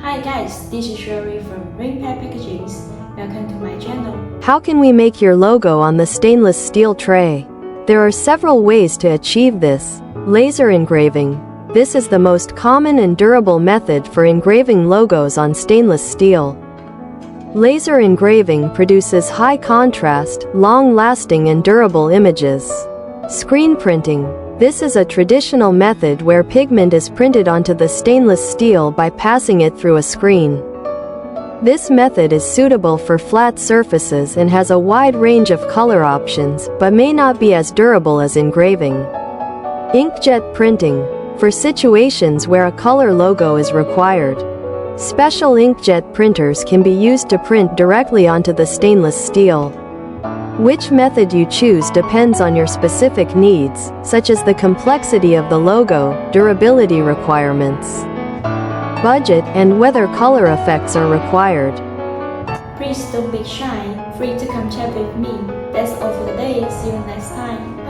Hi guys, this is Sherry from Ring Packagings. Welcome to my channel. How can we make your logo on the stainless steel tray? There are several ways to achieve this. Laser engraving. This is the most common and durable method for engraving logos on stainless steel. Laser engraving produces high contrast, long-lasting and durable images. Screen printing. This is a traditional method where pigment is printed onto the stainless steel by passing it through a screen. This method is suitable for flat surfaces and has a wide range of color options, but may not be as durable as engraving. Inkjet printing. For situations where a color logo is required. Special inkjet printers can be used to print directly onto the stainless steel. Which method you choose depends on your specific needs, such as the complexity of the logo, durability requirements, budget, and whether color effects are required. Please don't be shy, free to come chat with me. That's all for today, see you next time.